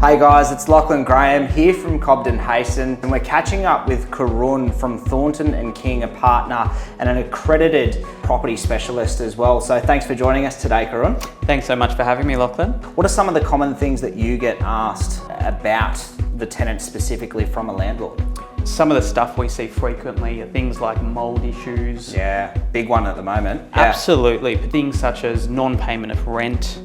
Hey guys, it's Lochlan Grahame here from Cobden Hasten, and we're catching up with Karunn from Thornton+King, a partner and an accredited property specialist as well. So thanks for joining us today, Karunn. Thanks so much for having me, Lochlan. What are some of the common things that you get asked about the tenant specifically from a landlord? Some of the stuff we see frequently are things like mold issues. Yeah, big one at the moment. Absolutely. Things such as non-payment of rent,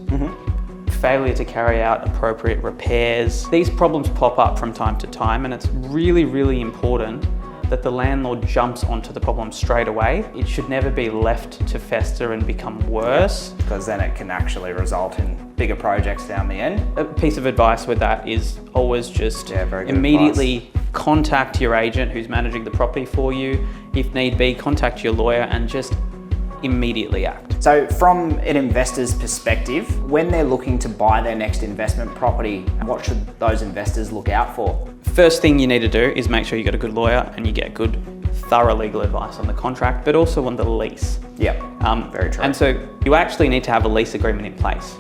failure to carry out appropriate repairs. These problems pop up from time to time, and it's really, really important that the landlord jumps onto the problem straight away. It should never be left to fester and become worse. Because then it can actually result in bigger projects down the end. A piece of advice with that is always just very good immediately contact your agent who's managing the property for you. If need be, contact your lawyer and just immediately act. So from an investor's perspective, when they're looking to buy their next investment property, what should those investors look out for? First thing you need to do is make sure you get a good lawyer and you get good, thorough legal advice on the contract, but also on the lease. Yep, very true. And so you actually need to have a lease agreement in place.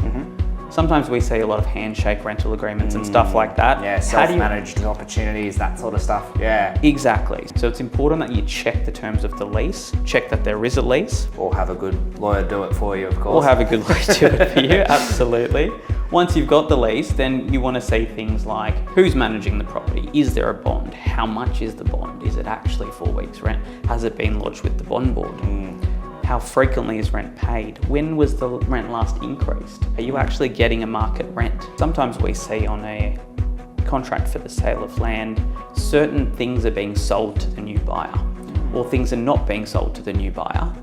Sometimes we see a lot of handshake rental agreements and stuff like that. Yeah, self-managed opportunities, that sort of stuff. Yeah. Exactly. So it's important that you check the terms of the lease, check that there is a lease. Or have a good lawyer do it for you, of course. Or have a good lawyer do it for you, absolutely. Once you've got the lease, then you want to see things like who's managing the property? Is there a bond? How much is the bond? Is it actually 4 weeks rent? Has it been lodged with the bond board? How frequently is rent paid? When was the rent last increased? Are you actually getting a market rent? Sometimes we see on a contract for the sale of land, certain things are being sold to the new buyer, or things are not being sold to the new buyer,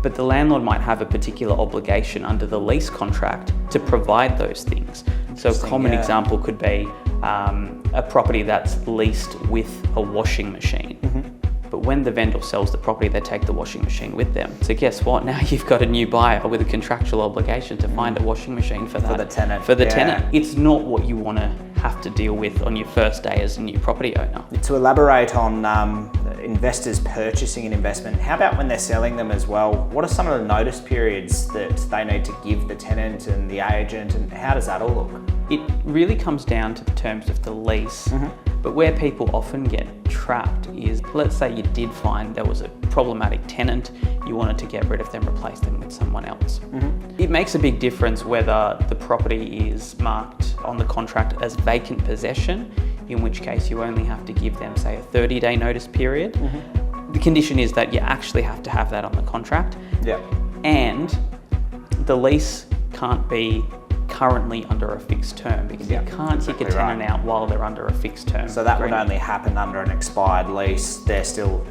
but the landlord might have a particular obligation under the lease contract to provide those things. So a common example could be a property that's leased with a washing machine. But when the vendor sells the property, they take the washing machine with them. So guess what? Now you've got a new buyer with a contractual obligation to find a washing machine for the tenant. Tenant. It's not what you want to have to deal with on your first day as a new property owner. To elaborate on investors purchasing an investment, how about when they're selling them as well? What are some of the notice periods that they need to give the tenant and the agent, and how does that all look? It really comes down to the terms of the lease. But where people often get trapped is, let's say you did find there was a problematic tenant, you wanted to get rid of them, replace them with someone else. It makes a big difference whether the property is marked on the contract as vacant possession, in which case you only have to give them, say, a 30-day notice period. The condition is that you actually have to have that on the contract. And the lease can't be currently under a fixed term, because you can't kick a tenant out while they're under a fixed term. So that would only happen under an expired lease. They're still,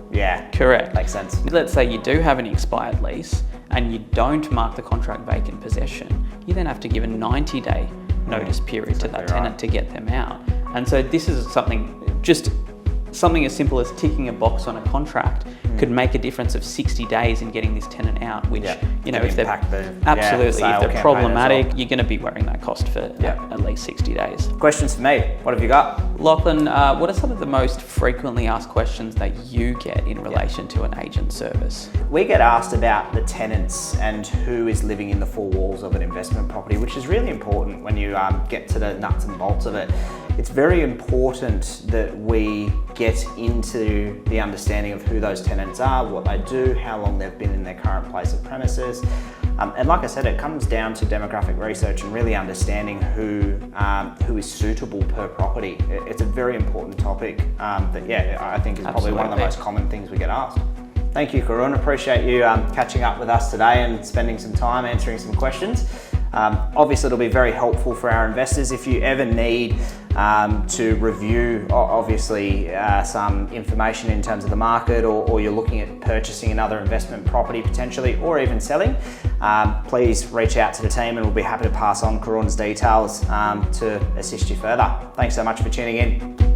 correct. Makes sense. Let's say you do have an expired lease and you don't mark the contract vacant possession, you then have to give a 90-day notice period to that tenant to get them out. And so this is something as simple as ticking a box on a contract could make a difference of 60 days in getting this tenant out, which, if they're if they're problematic, you're going to be wearing that cost for at least 60 days. Questions for me? What have you got? Lachlan, what are some of the most frequently asked questions that you get in relation to an agent service? We get asked about the tenants and who is living in the four walls of an investment property, which is really important when you get to the nuts and bolts of it. It's very important that we get into the understanding of who those tenants are, what they do, how long they've been in their current place of premises. And like I said, it comes down to demographic research and really understanding who is suitable per property. It's a very important topic that, I think is probably one of the most common things we get asked. Thank you, Karunn. Appreciate you catching up with us today and spending some time answering some questions. Obviously, it'll be very helpful for our investors. If you ever need to review, some information in terms of the market, or you're looking at purchasing another investment property potentially, or even selling, please reach out to the team and we'll be happy to pass on Karunn's details to assist you further. Thanks so much for tuning in.